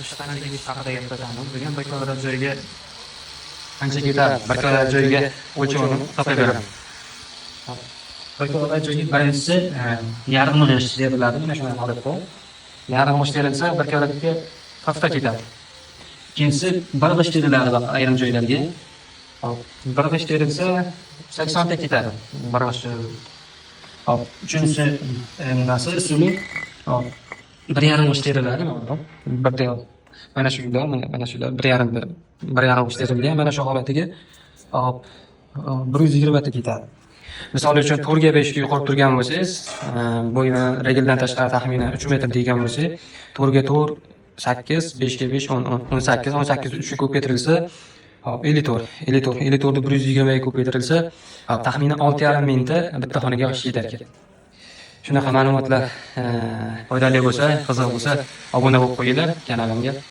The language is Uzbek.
O'sha qanchaga ish haqida gapiramiz. Bugun bir kvadrat joyga qancha ketadi? Bir kvadrat joyga o'lchovini topib beramiz. Bir kvadrat joyga birinchisi yarim g'isht beriladi. Mana shunday holatda. Yarim g'isht berilsa, bir kvadratga hafta ketadi. Ikkinchisi bir g'isht beriladi ayrim joylarga. Bir g'isht berilsa 80 ta ketadi. Bir g'isht. Hop, uchinchisi nimasi usuli? Hop, 1,5 g'isht beriladi. Mana shunda, mana shular 1,5 g'isht berilgan. Mana shu holatiga hop 120 ta ketadi. Misol uchun 4 ga 5 ga yuqorib turgan bo'lsangiz, bo'yni regeldan tashqari taxminan 3 metr degan bo'lsa, 4 ga 4 8, 5 ga 5 18, 18 3 ga ko'paytirilsa, hop 54 ni 120 ga ko'paytirilsa, taxminan 6,5 mingta bitta xonaga osh yetar ekan. Shunaqa ma'lumotlar foydali bo'lsa, qiziq bo'lsa, obuna bo'lib qo'yinglar kanalimga.